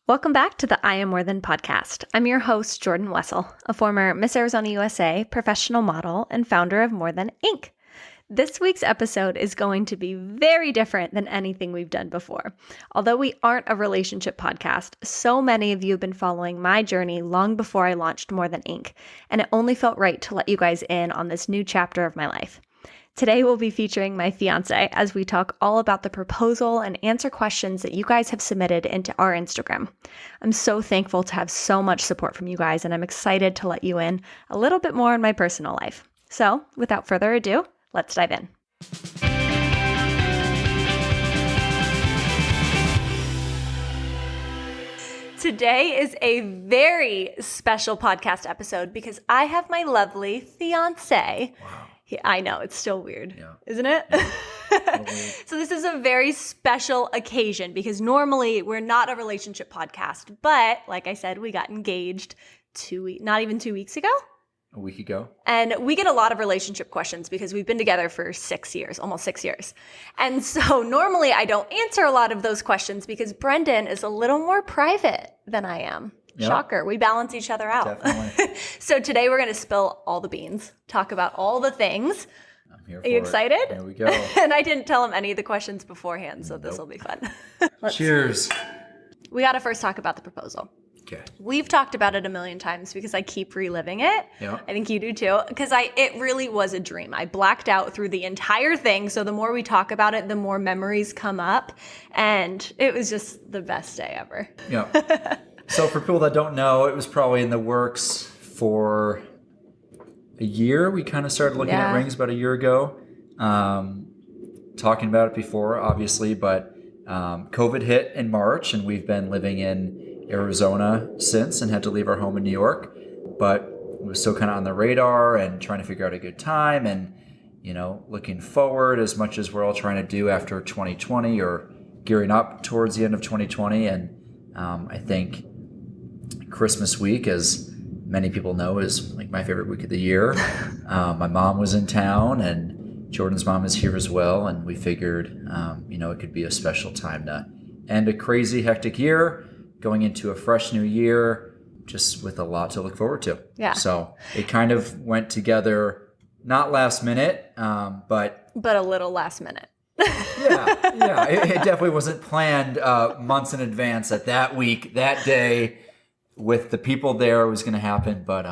Welcome back to the I Am More Than podcast. I'm your host, Jordan Wessel, a former Miss Arizona USA professional model and founder of More Than Inc. This week's episode is going to be very different than anything we've done before. Although we aren't a relationship podcast, so many of you have been following my journey long before I launched More Than Inc., and it only felt right to let you guys in on this new chapter of my life. Today we'll be featuring my fiancé as we talk all about the proposal and answer questions that you guys have submitted into our Instagram. I'm so thankful to have so much support from you guys, and I'm excited to let you in a little bit more in my personal life. So without further ado, let's dive in. Today is a very special podcast episode because I have my lovely fiancé. Wow. I know, it's still weird, isn't it? Yeah. So this is a very special occasion because normally we're not a relationship podcast, but like I said, we got engaged not even 2 weeks ago. A week ago. And we get a lot of relationship questions because we've been together for 6 years, almost 6 years. And so normally I don't answer a lot of those questions because Brendan is a little more private than I am. Yep. Shocker. We balance each other out. Definitely. So today we're going to spill all the beans, talk about all the things. I'm here Are you excited? Here we go. And I didn't tell him any of the questions beforehand, so this will be fun. Cheers. We got to first talk about the proposal. Okay. We've talked about it a million times because I keep reliving it. Yeah. I think you do too. Because it really was a dream. I blacked out through the entire thing. So the more we talk about it, the more memories come up. And it was just the best day ever. Yeah. So for people that don't know, it was probably in the works for a year. We kind of started looking at rings about a year ago. Talking about it before, obviously, but COVID hit in March and we've been living in Arizona since and had to leave our home in New York. But it was still kind of on the radar and trying to figure out a good time and, looking forward as much as we're all trying to do after 2020 or gearing up towards the end of 2020. And I think Christmas week, as many people know, is like my favorite week of the year. My mom was in town and Jordan's mom is here as well. And we figured, it could be a special time to end a crazy, hectic year, going into a fresh new year, just with a lot to look forward to. Yeah. So it kind of went together, not last minute, but a little last minute. Yeah. It definitely wasn't planned months in advance that week, that day, with the people there it was going to happen, but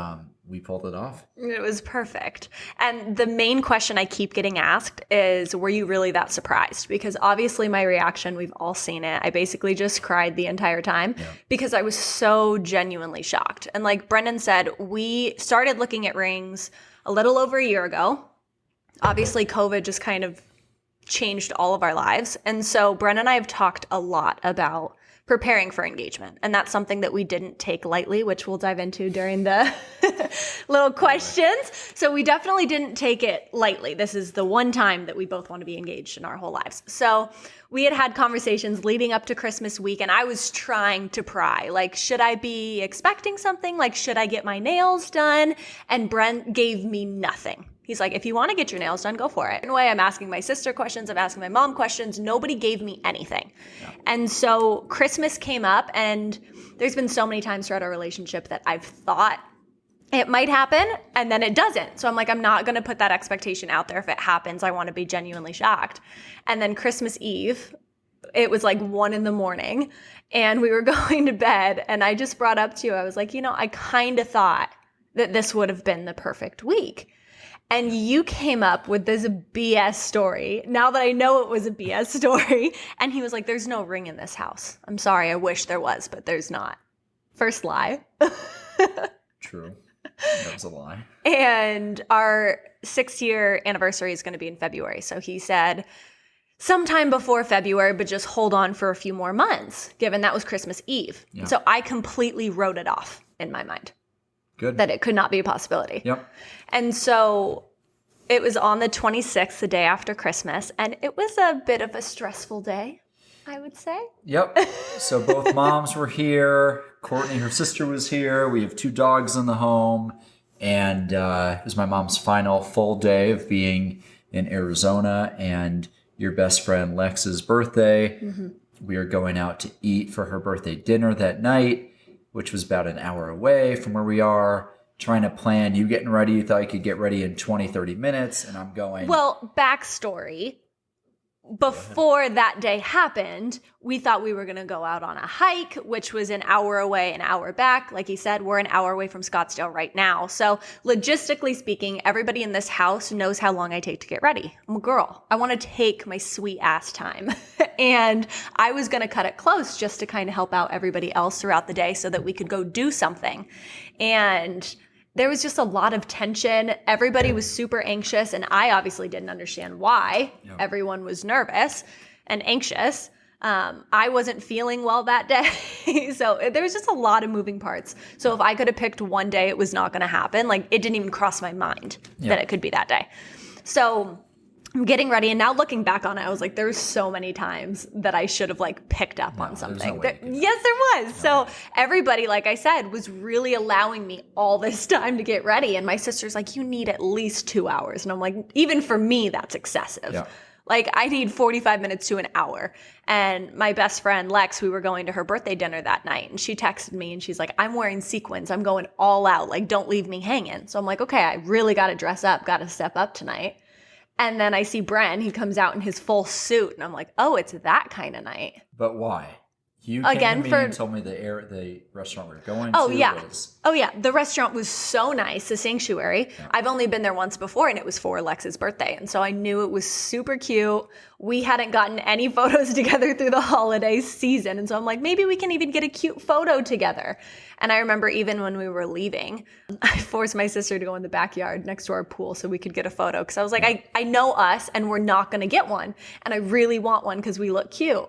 we pulled it off. It was perfect. And the main question I keep getting asked is, were you really that surprised? Because obviously my reaction, we've all seen it. I basically just cried the entire time because I was so genuinely shocked. And like Brendan said, we started looking at rings a little over a year ago. Obviously COVID just kind of changed all of our lives. And so Brendan and I have talked a lot about preparing for engagement. And that's something that we didn't take lightly, which we'll dive into during the little questions. So we definitely didn't take it lightly. This is the one time that we both want to be engaged in our whole lives. So we had conversations leading up to Christmas week, and I was trying to pry. Like, should I be expecting something? Like, should I get my nails done? And Brent gave me nothing. He's like, if you want to get your nails done, go for it. In a way, I'm asking my sister questions. I'm asking my mom questions. Nobody gave me anything. Yeah. And so Christmas came up, and there's been so many times throughout our relationship that I've thought it might happen, and then it doesn't. So I'm like, I'm not going to put that expectation out there. If it happens, I want to be genuinely shocked. And then Christmas Eve, it was like 1 a.m, and we were going to bed, and I just brought up to you, I was like, I kind of thought that this would have been the perfect week. And you came up with this BS story. Now that I know it was a BS story. And he was like, there's no ring in this house. I'm sorry. I wish there was, but there's not. First lie. True. That was a lie. And our 6-year anniversary is going to be in February. So he said sometime before February, but just hold on for a few more months, given that was Christmas Eve. Yeah. So I completely wrote it off in my mind. Good. That it could not be a possibility. Yep. And so it was on the 26th, the day after Christmas, and it was a bit of a stressful day, I would say. Yep. So both moms were here. Courtney, her sister, was here. We have 2 dogs in the home. And it was my mom's final full day of being in Arizona and your best friend Lex's birthday. Mm-hmm. We were going out to eat for her birthday dinner that night, which was about an hour away from where we are. Trying to plan, you getting ready, you thought you could get ready in 20, 30 minutes, and I'm going. Well, backstory. Before that day happened, we thought we were going to go out on a hike, which was an hour away, an hour back. Like he said, we're an hour away from Scottsdale right now. So logistically speaking, everybody in this house knows how long I take to get ready. I'm a girl. I want to take my sweet ass time. And I was going to cut it close just to kind of help out everybody else throughout the day so that we could go do something. And there was just a lot of tension. Everybody was super anxious, and I obviously didn't understand why everyone was nervous and anxious. I wasn't feeling well that day. So there was just a lot of moving parts. So if I could have picked one day it was not going to happen, like it didn't even cross my mind that it could be that day. So I'm getting ready, and now looking back on it, I was like, there were so many times that I should have like picked up on something. Yes, there was. So everybody, like I said, was really allowing me all this time to get ready. And my sister's like, you need at least 2 hours. And I'm like, even for me, that's excessive. Yeah. Like I need 45 minutes to an hour. And my best friend, Lex, we were going to her birthday dinner that night, and she texted me and she's like, I'm wearing sequins. I'm going all out. Like, don't leave me hanging. So I'm like, okay, I really got to dress up, got to step up tonight. And then I see Bren, he comes out in his full suit, and I'm like, oh, it's that kind of night. But why? You came to me and told me the restaurant we were going to was... Oh, yeah. The restaurant was so nice, the Sanctuary. Yeah. I've only been there once before, and it was for Lex's birthday. And so I knew it was super cute. We hadn't gotten any photos together through the holiday season. And so I'm like, maybe we can even get a cute photo together. And I remember even when we were leaving, I forced my sister to go in the backyard next to our pool so we could get a photo. Because I was like, I know us, and we're not going to get one. And I really want one because we look cute.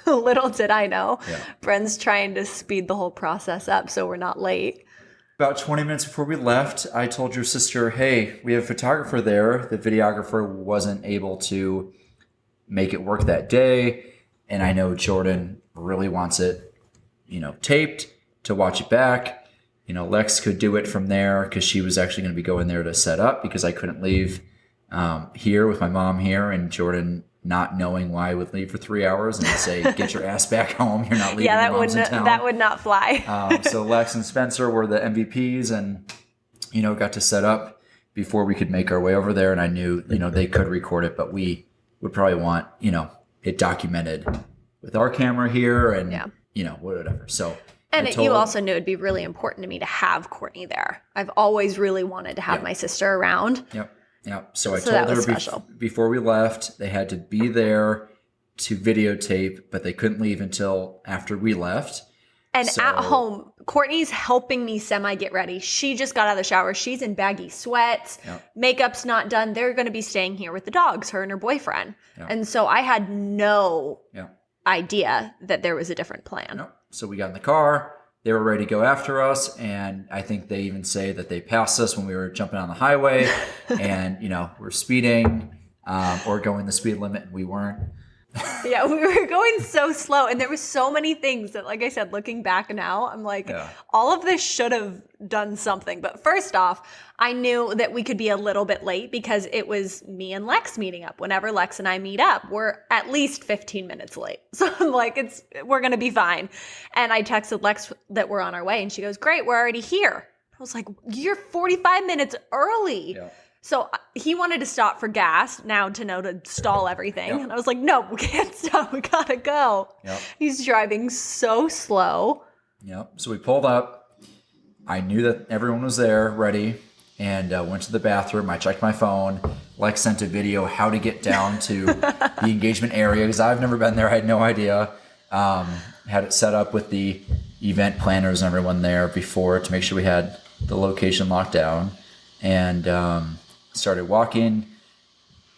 Little did I know. Yeah. Bren's trying to speed the whole process up so we're not late. About 20 minutes before we left, I told your sister, hey, we have a photographer there. The videographer wasn't able to make it work that day. And I know Jordan really wants it, taped to watch it back. Lex could do it from there because she was actually going to be going there to set up because I couldn't leave here with my mom here, and Jordan not knowing why I would leave for 3 hours and say, get your ass back home. You're not leaving. Yeah, your mom's in town. That would not fly. So Lex and Spencer were the MVPs and, got to set up before we could make our way over there. And I knew, they could record it, but we would probably want, it documented with our camera here and, whatever. So. And you also knew it'd be really important to me to have Courtney there. I've always really wanted to have my sister around. Yep. Yeah, so I told her before we left, they had to be there to videotape, but they couldn't leave until after we left. And at home, Courtney's helping me get ready. She just got out of the shower. She's in baggy sweats. Yep. Makeup's not done. They're going to be staying here with the dogs, her and her boyfriend. Yep. And so I had no idea that there was a different plan. Yep. So we got in the car. They were ready to go after us, and I think they even say that they passed us when we were jumping on the highway, and we're speeding or going the speed limit, and we weren't. Yeah, we were going so slow, and there were so many things that, like I said, looking back now, I'm like, all of this should have done something. But first off, I knew that we could be a little bit late because it was me and Lex meeting up. Whenever Lex and I meet up, we're at least 15 minutes late. So I'm like, we're going to be fine. And I texted Lex that we're on our way, and she goes, great, we're already here. I was like, you're 45 minutes early. Yeah. So he wanted to stop for gas now to stall everything. Yep. And I was like, no, we can't stop. We got to go. Yep. He's driving so slow. Yep. So we pulled up. I knew that everyone was there ready and went to the bathroom. I checked my phone. Lex sent a video how to get down to the engagement area because I've never been there. I had no idea. Had it set up with the event planners and everyone there before to make sure we had the location locked down. And started walking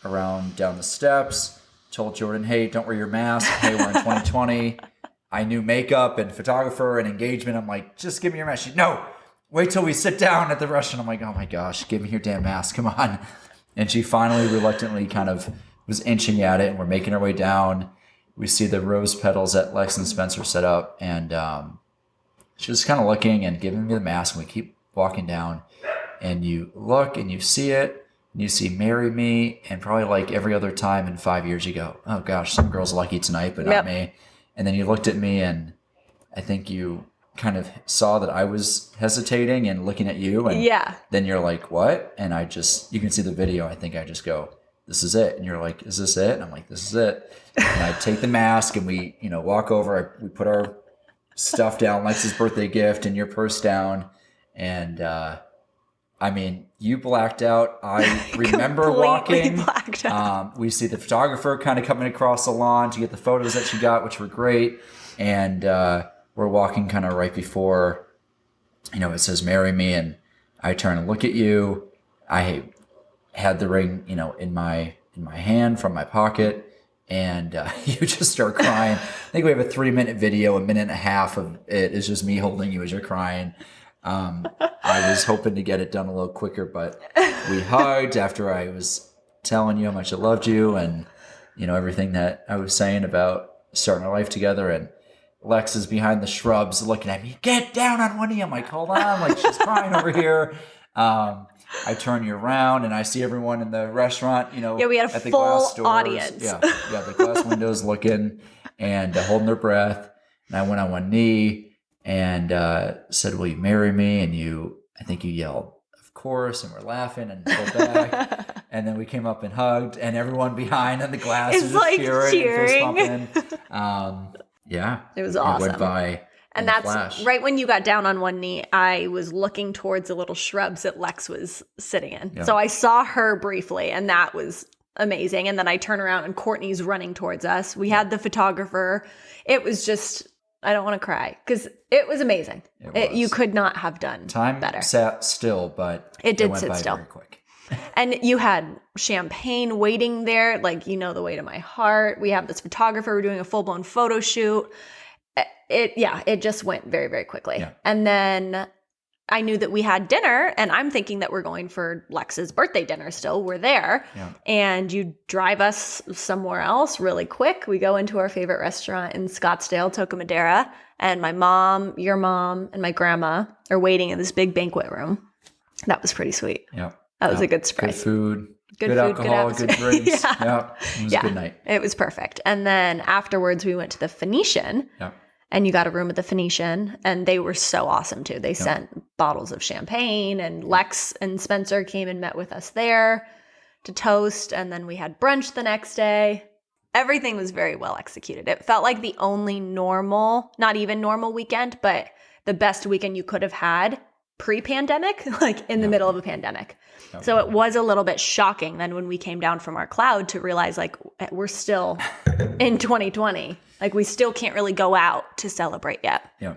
around down the steps, told Jordan, hey, don't wear your mask. Hey, we're in 2020. I knew makeup and photographer and engagement. I'm like, just give me your mask. She, no, wait till we sit down at the restaurant. I'm like, oh my gosh, give me your damn mask. Come on. And she finally reluctantly kind of was inching at it, and we're making our way down. We see the rose petals that Lex and Spencer set up, and she was kind of looking and giving me the mask, and we keep walking down. And you look and you see it, and you see marry me, and probably like every other time in 5 years you go, oh gosh, some girl's lucky tonight, but not me. And then you looked at me, and I think you kind of saw that I was hesitating and looking at you. And then you're like, what? And you can see the video. I think I just go, this is it. And you're like, is this it? And I'm like, this is it. And I take the mask and we, walk over. We put our stuff down, Lex's birthday gift, and your purse down. And, you blacked out. I remember walking. Blacked out. We see the photographer kind of coming across the lawn to get the photos that she got, which were great. And we're walking kind of right before, it says "marry me," and I turn and look at you. I had the ring, in my hand from my pocket, and you just start crying. I think we have a 3-minute video. 1.5 minutes of it is just me holding you as you're crying. I was hoping to get it done a little quicker, but we hugged after I was telling you how much I loved you and, everything that I was saying about starting our life together. And Lex is behind the shrubs looking at me, get down on one knee. I'm like, hold on. Like, she's crying over here. I turn you around and I see everyone in the restaurant, we had a at the full glass doors. audience. Yeah, the glass windows looking and holding their breath. And I went on one knee and said, will you marry me? And I think you yelled, of course, and we're laughing and pulled back. And then we came up and hugged, and everyone behind on the glass was just cheering. And fist pumping. It was awesome. It went by. And that's flash. Right when you got down on one knee, I was looking towards the little shrubs that Lex was sitting in. Yeah. So I saw her briefly, and that was amazing. And then I turn around and Courtney's running towards us. We had the photographer. It was just, I don't want to cry because it was amazing. You could not have done Time better. Sat still, but it did went sit by still. Very quick. And you had champagne waiting there, like, the way to my heart. We have this photographer. We're doing a full-blown photo shoot. It just went very, very quickly. Yeah. And then I knew that we had dinner, and I'm thinking that we're going for Lex's birthday dinner still. We're there. Yeah. And you drive us somewhere else really quick. We go into our favorite restaurant in Scottsdale, Toca Madera, and my mom, your mom, and my grandma are waiting in this big banquet room. That was pretty sweet. Yeah. That was a good surprise. Good food. Good alcohol, good drinks. Yeah. It was a good night. It was perfect. And then afterwards, we went to the Phoenician. Yeah. And you got a room at the Phoenician, and they were so awesome too. They sent bottles of champagne, and Lex and Spencer came and met with us there to toast. And then we had brunch the next day. Everything was very well executed. It felt like the only normal, not even normal weekend, but the best weekend you could have had pre-pandemic, like in the middle of a pandemic. So it was a little bit shocking then when we came down from our cloud to realize like we're still in 2020. Like we still can't really go out to celebrate yet. Yeah.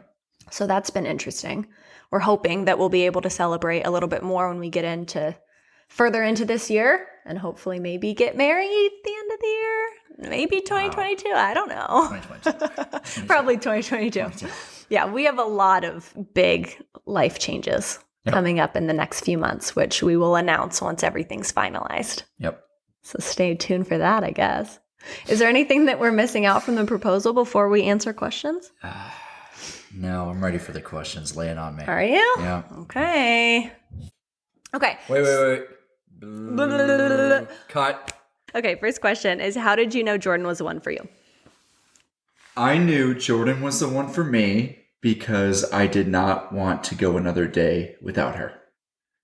So that's been interesting. We're hoping that we'll be able to celebrate a little bit more when we get further into this year and hopefully maybe get married at the end of the year. Maybe 2022. Wow. I don't know. 2022. Probably 2022. Yeah, we have a lot of big life changes coming up in the next few months, which we will announce once everything's finalized. Yep. So stay tuned for that, I guess. Is there anything that we're missing out from the proposal before we answer questions? No, I'm ready for the questions. Lay it on me. Are you? Yeah. Okay. Wait. Cut. Okay, first question is, how did you know Jordan was the one for you? I knew Jordan was the one for me because I did not want to go another day without her.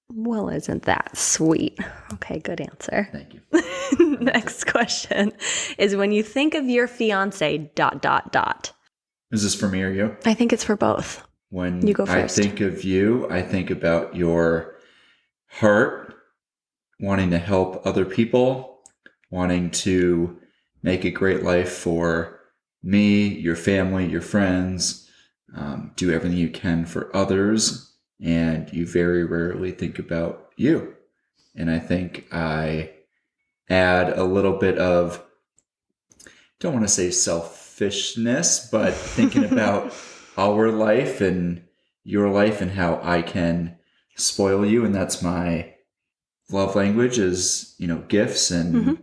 Well, isn't that sweet? Okay, good answer. Thank you. Next question is, when you think of your fiance, ... Is this for me or you? I think it's for both. When you go first. I think of you, I think about your heart, wanting to help other people, wanting to make a great life for me, your family, your friends, do everything you can for others, and you very rarely think about you. And I think I add a little bit of, don't want to say selfishness, but thinking about our life and your life and how I can spoil you. And that's my love language is, gifts. And,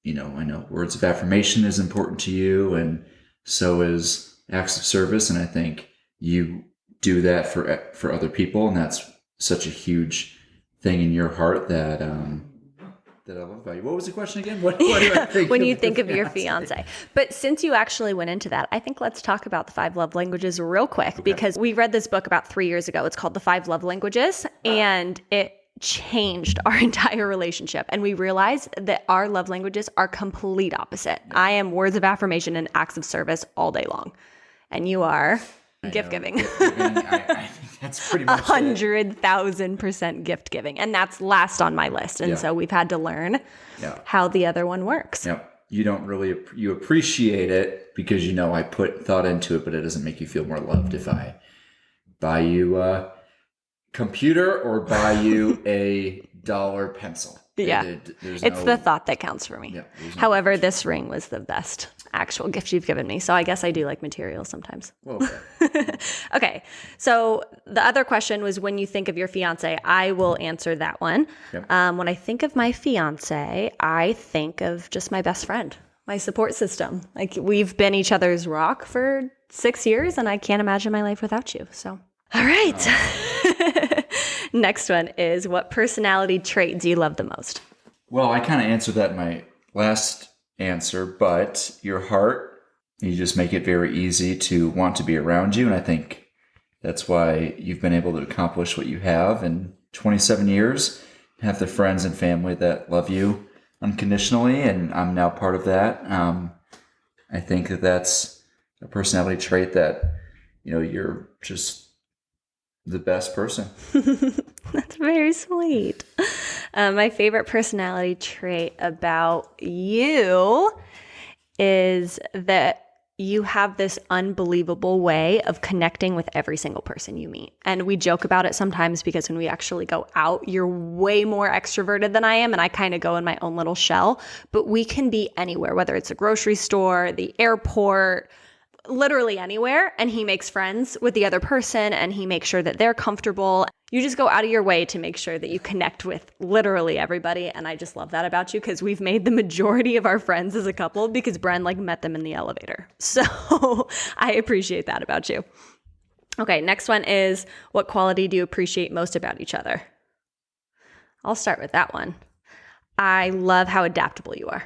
I know words of affirmation is important to you. And so is acts of service. And I think you do that for other people. And that's such a huge thing in your heart that that I love about you. What was the question again? What do I think when you think of your fiance? But since you actually went into that, I think let's talk about the 5 love languages real quick, because we read this book about 3 years ago. It's called The 5 Love Languages, and it changed our entire relationship. And we realized that our love languages are complete opposite. I am words of affirmation and acts of service all day long. And you are gift giving. I think that's pretty much 100,000% gift giving. And that's last on my list. And so we've had to learn how the other one works. Yep. You don't really, you appreciate it because I put thought into it, but it doesn't make you feel more loved if I buy you a computer or buy you a dollar pencil. It's the thought that counts for me. Yeah, however, this ring was the best actual gift you've given me. So I guess I do like materials sometimes. Okay. So the other question was, when you think of your fiance, I will answer that one. Yep. When I think of my fiance, I think of just my best friend, my support system. Like, we've been each other's rock for 6 years, and I can't imagine my life without you. So, all right. Next one is, what personality trait do you love the most? Well, I kind of answered that in my last answer, but your heart, you just make it very easy to want to be around you. And I think that's why you've been able to accomplish what you have in 27 years, have the friends and family that love you unconditionally. And I'm now part of that. I think that that's a personality trait that, you're just the best person. That's very sweet. My favorite personality trait about you is that you have this unbelievable way of connecting with every single person you meet. And we joke about it sometimes because when we actually go out, you're way more extroverted than I am, and I kind of go in my own little shell. But we can be anywhere, whether it's a grocery store, the airport, literally anywhere, and he makes friends with the other person and he makes sure that they're comfortable. You just go out of your way to make sure that you connect with literally everybody, and I just love that about you, because we've made the majority of our friends as a couple because Bren met them in the elevator. So I appreciate that about you. Okay, next one is, what quality do you appreciate most about each other? I'll start with that one. I love how adaptable you are.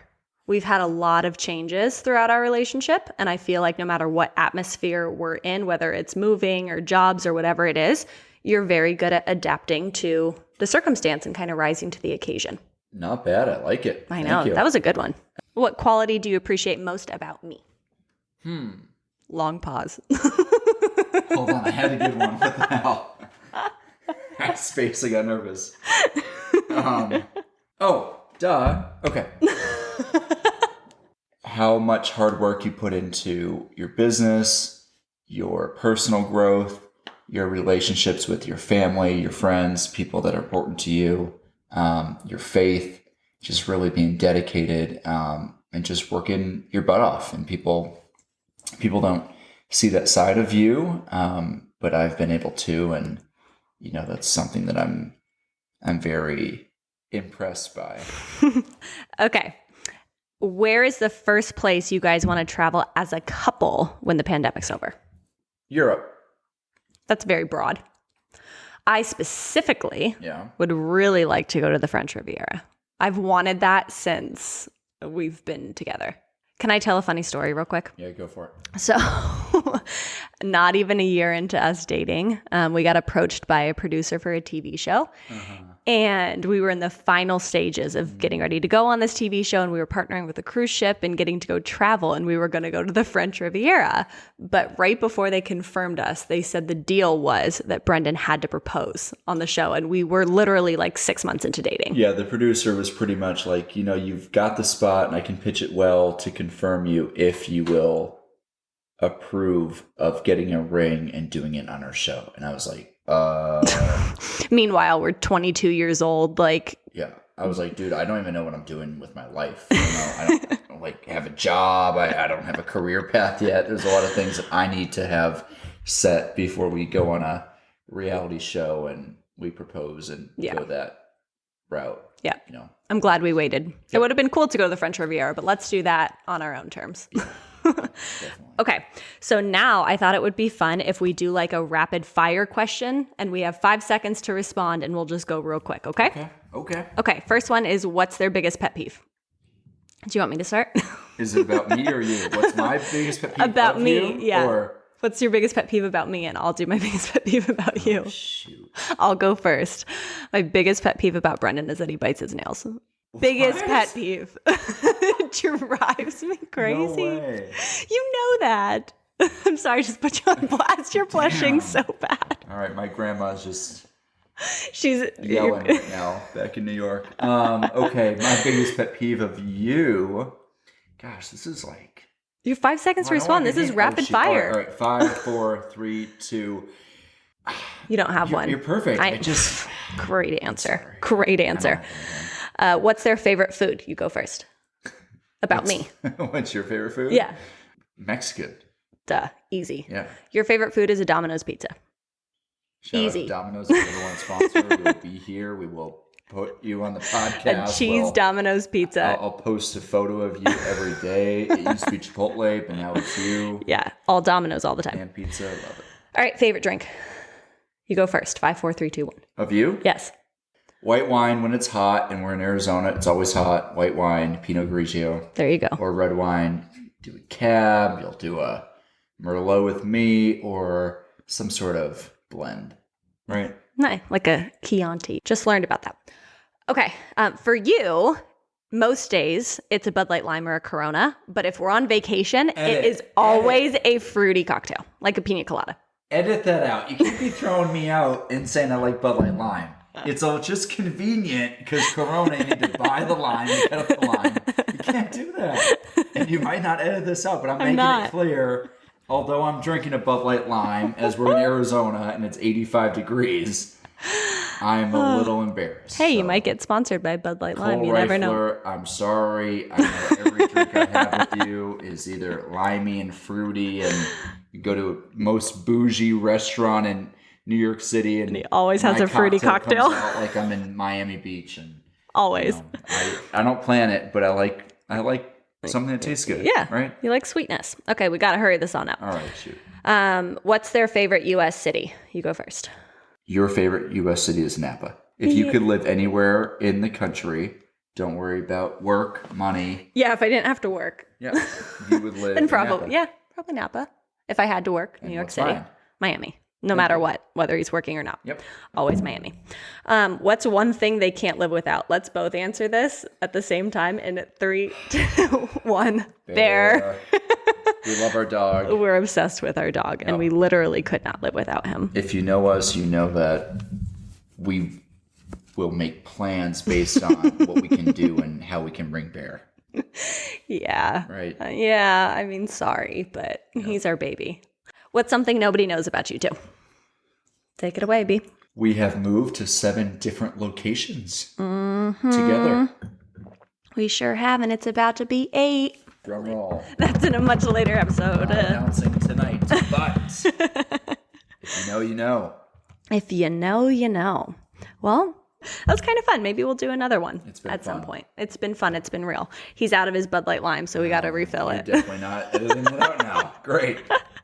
We've had a lot of changes throughout our relationship, and I feel like no matter what atmosphere we're in, whether it's moving or jobs or whatever it is, you're very good at adapting to the circumstance and kind of rising to the occasion. Not bad. I like it. I know. That was a good one. What quality do you appreciate most about me? Long pause. Hold on. I had a good one. What the hell? I had space. I got nervous. Okay. How much hard work you put into your business, your personal growth, your relationships with your family, your friends, people that are important to you, your faith, just really being dedicated, and just working your butt off. And people don't see that side of you, but I've been able to, and that's something that I'm very impressed by. Okay. Where is the first place you guys want to travel as a couple when the pandemic's over? Europe. That's very broad. I specifically would really like to go to the French Riviera. I've wanted that since we've been together. Can I tell a funny story real quick? Yeah, go for it. So not even a year into us dating, we got approached by a producer for a TV show. And we were in the final stages of getting ready to go on this TV show, and we were partnering with a cruise ship and getting to go travel, and we were going to go to the French Riviera. But right before they confirmed us, they said the deal was that Brendan had to propose on the show, and we were literally like 6 months into dating. Yeah, the producer was pretty much like, you've got the spot and I can pitch it well to confirm you if you will approve of getting a ring and doing it on our show. And I was like, Meanwhile, we're 22 years old. Yeah. I was like, dude, I don't even know what I'm doing with my life. I don't have a job. I don't have a career path yet. There's a lot of things that I need to have set before we go on a reality show and we propose and go that route. Yeah. I'm glad we waited. It would have been cool to go to the French Riviera, but let's do that on our own terms. Okay, so now I thought it would be fun if we do like a rapid fire question and we have 5 seconds to respond and we'll just go real quick, okay? Okay, first one is what's their biggest pet peeve? Do you want me to start? Is it about me or you? What's my biggest pet peeve about of me, you? yeah. Or... What's your biggest pet peeve about me? And I'll do my biggest pet peeve about you. Shoot. I'll go first. My biggest pet peeve about Brendan is that he bites his nails. Biggest pet peeve. It drives me crazy. No way. You know that. I'm sorry, I just put you on blast. You're blushing so bad. All right, my grandma's just She's yelling right now back in New York. Okay, my biggest pet peeve of you. Gosh, this is like... You have 5 seconds to respond. This is rapid fire. All right, 5, 4, 3, 2. You don't have one. You're perfect. Great answer. Great answer. What's their favorite food? You go first. About me. What's your favorite food? Yeah. Mexican. Duh. Easy. Yeah. Your favorite food is a Domino's pizza. Easy. Domino's is the number one sponsor. We will be here. We will put you on the podcast. A cheese Domino's pizza. I'll post a photo of you every day. It used to be Chipotle, but now it's you. Yeah. All Domino's all the time. And pizza. Love it. All right. Favorite drink. You go first. 5, 4, 3, 2, 1. Of you? Yes. White wine when it's hot, and we're in Arizona. It's always hot. White wine, Pinot Grigio. There you go. Or red wine. Do a cab. You'll do a Merlot with me, or some sort of blend. Right? Nice. Like a Chianti. Just learned about that. Okay. For you, most days it's a Bud Light Lime or a Corona. But if we're on vacation, it is always a fruity cocktail, like a pina colada. Edit that out. You can't be throwing me out and saying I like Bud Light Lime. It's all just convenient because Corona, you need to buy the lime and cut up the lime. You can't do that. And you might not edit this out, but I'm making it clear. Although I'm drinking a Bud Light Lime, as we're in Arizona and it's 85 degrees, I'm a little embarrassed. Hey, you might get sponsored by Bud Light Lime. You Rifler, never know. I'm sorry. I know every drink I have with you is either limey and fruity, and you go to most bougie restaurant in New York City, and he always has a fruity cocktail. Comes out like I'm in Miami Beach, and always. You know, I don't plan it, but I like something that tastes good. Yeah, right. You like sweetness. Okay, we got to hurry this on up. All right, shoot. What's their favorite U.S. city? You go first. Your favorite U.S. city is Napa. If you could live anywhere in the country, don't worry about work, money. Yeah, if I didn't have to work. Yeah, you would live. Then probably Napa. If I had to work, New York City, Miami. No matter what, whether he's working or not. Yep. Always Miami. What's one thing they can't live without? Let's both answer this at the same time in 3, 2, 1. Bear. We love our dog. We're obsessed with our dog, and we literally could not live without him. If you know us, you know that we will make plans based on what we can do and how we can bring Bear. Yeah. Right. Yeah. I mean, sorry, but he's our baby. What's something nobody knows about you two? Take it away, B. We have moved to 7 different locations together. We sure have, and it's about to be 8. Drum roll. That's in a much later episode. Not announcing tonight, but if you know, you know. If you know, you know. Well, that was kind of fun. Maybe we'll do another one at some point. It's been fun. It's been real. He's out of his Bud Light Lime, so we got to refill it. Definitely not editing it out now. Great.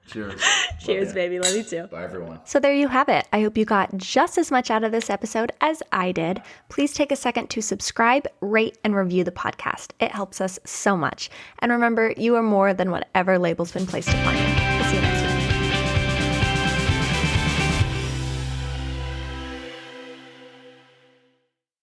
Cheers. Cheers, baby. Love you too. Bye, everyone. So there you have it. I hope you got just as much out of this episode as I did. Please take a second to subscribe, rate, and review the podcast. It helps us so much. And remember, you are more than whatever label's been placed upon you.